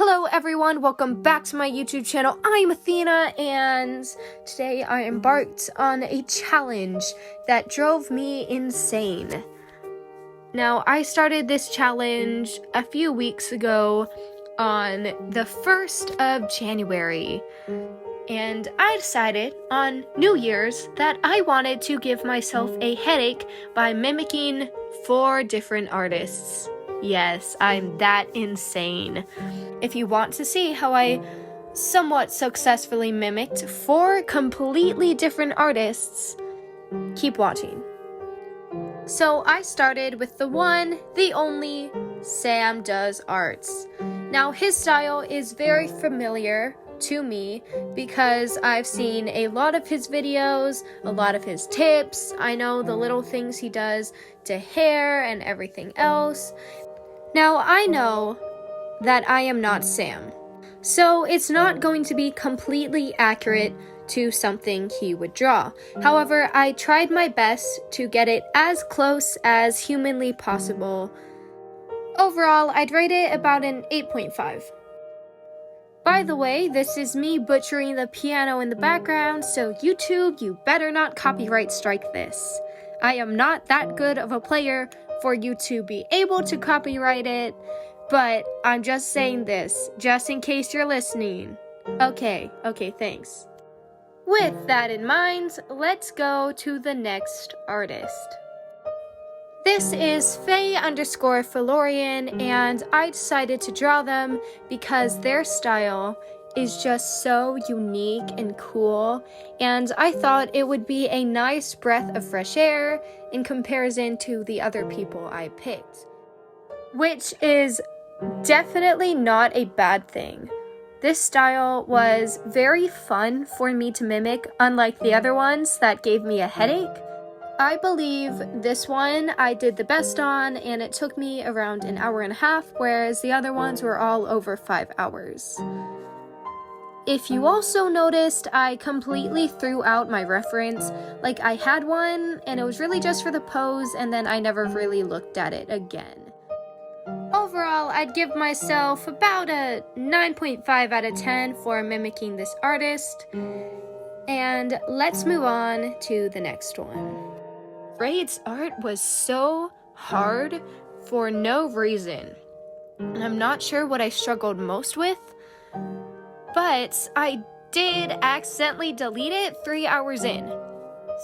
Hello everyone, welcome back to my YouTube channel. I'm Athena, and today I embarked on a challenge that drove me insane. Now, I started this challenge a few weeks ago on the 1st of January, and I decided on New Year's that I wanted to give myself a headache by mimicking 4 different artists. Yes, I'm that insane. If you want to see how I somewhat successfully mimicked 4 completely different artists, keep watching. So I started with the one, the only, Samdoesarts. Now his style is very familiar to me because I've seen a lot of his videos, a lot of his tips. I know the little things he does to hair and everything else. Now I know that I am not Sam, so it's not going to be completely accurate to something he would draw. However, I tried my best to get it as close as humanly possible. Overall, I'd rate it about an 8.5. By the way, this is me butchering the piano in the background, so YouTube, you better not copyright strike this. I am not that good of a player for you to be able to copyright it, but I'm just saying this, just in case you're listening. Okay, thanks. With that in mind, let's go to the next artist. This is Feorefan, and I decided to draw them because their style is just so unique and cool, and I thought it would be a nice breath of fresh air in comparison to the other people I picked. Which is definitely not a bad thing. This style was very fun for me to mimic, unlike the other ones that gave me a headache. I believe this one I did the best on, and it took me around an hour and a half, whereas the other ones were all over 5 hours. If you also noticed, I completely threw out my reference. Like, I had one, and it was really just for the pose, and then I never really looked at it again. Overall, I'd give myself about a 9.5 out of 10 for mimicking this artist. And let's move on to the next one. Raidesart was so hard for no reason. And I'm not sure what I struggled most with, but I did accidentally delete it 3 hours in.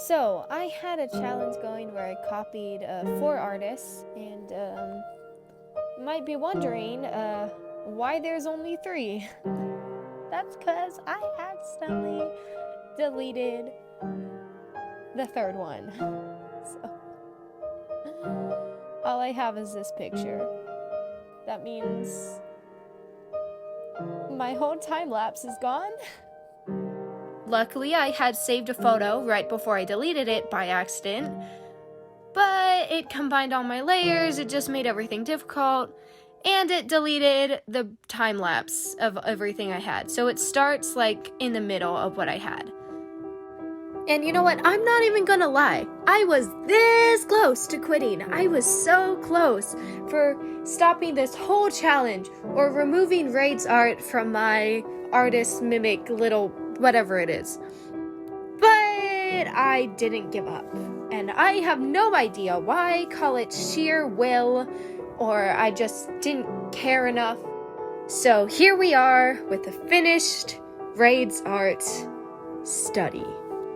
So, I had a challenge going where I copied 4 artists, and you might be wondering why there's only 3. That's because I accidentally deleted the 3rd one. So, all I have is this picture. That means my whole time lapse is gone. Luckily, I had saved a photo right before I deleted it by accident, but it combined all my layers, it just made everything difficult, and it deleted the time lapse of everything I had. So it starts like in the middle of what I had. And you know what? I'm not even gonna lie. I was this close to quitting. I was so close for stopping this whole challenge or removing Raidesart from my artist mimic little whatever it is. But I didn't give up. And I have no idea why. Call it sheer will, or I just didn't care enough. So here we are with a finished Raidesart study.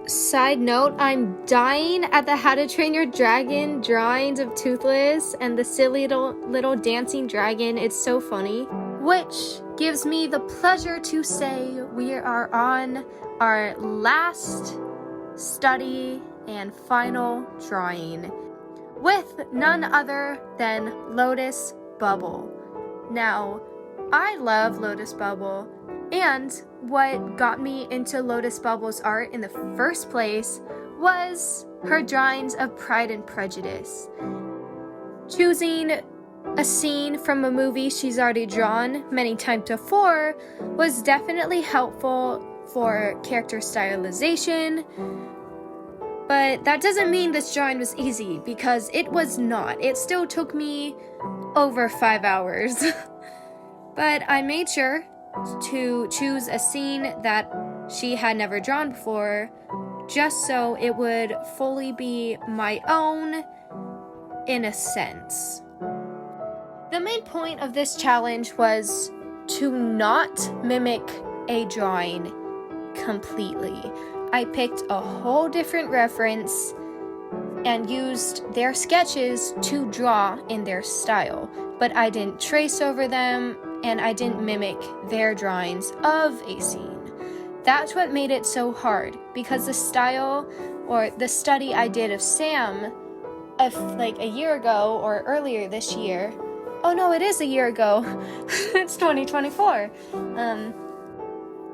Side note, I'm dying at the How to Train Your Dragon drawings of Toothless and the silly little dancing dragon. It's so funny. Which gives me the pleasure to say we are on our last study and final drawing with none other than Lotusbubble. Now, I love Lotusbubble, and what got me into Lotusbubble's art in the first place was her drawings of Pride and Prejudice. Choosing a scene from a movie she's already drawn many times before was definitely helpful for character stylization, but that doesn't mean this drawing was easy, because it was not. It still took me over 5 hours. But I made sure to choose a scene that she had never drawn before, just so it would fully be my own in a sense. The main point of this challenge was to not mimic a drawing completely. I picked a whole different reference and used their sketches to draw in their style, but I didn't trace over them and I didn't mimic their drawings of a scene. That's what made it so hard, because the style or the study I did of Sam like a year ago or earlier this year. Oh no, it is a year ago. It's 2024.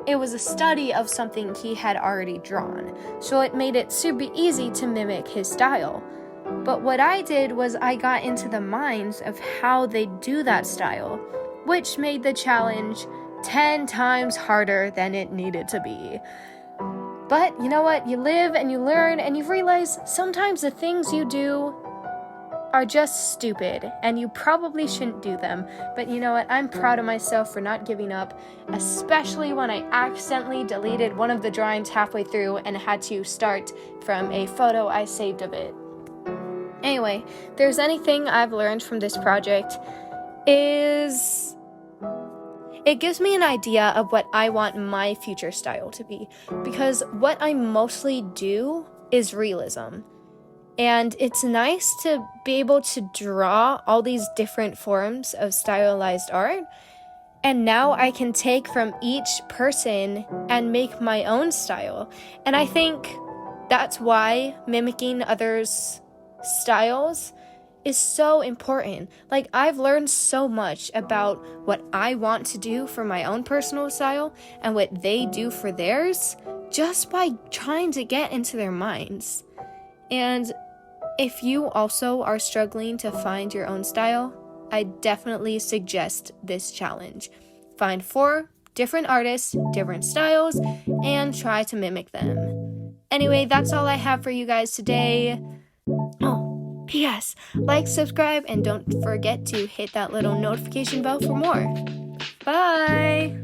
It was a study of something he had already drawn, so it made it super easy to mimic his style. But what I did was I got into the minds of how they do that style, which made the challenge 10 times harder than it needed to be. But you know what? You live and you learn and you realize sometimes the things you do are just stupid and you probably shouldn't do them. But you know what? I'm proud of myself for not giving up, especially when I accidentally deleted one of the drawings halfway through and had to start from a photo I saved of it. Anyway, if there's anything I've learned from this project is it gives me an idea of what I want my future style to be, because what I mostly do is realism. And it's nice to be able to draw all these different forms of stylized art. And now I can take from each person and make my own style. And I think that's why mimicking others' styles is so important. Like, I've learned so much about what I want to do for my own personal style and what they do for theirs just by trying to get into their minds. And if you also are struggling to find your own style, I definitely suggest this challenge. Find 4 different artists, different styles, and try to mimic them. Anyway, that's all I have for you guys today. Oh, P.S. Like, subscribe, and don't forget to hit that little notification bell for more. Bye!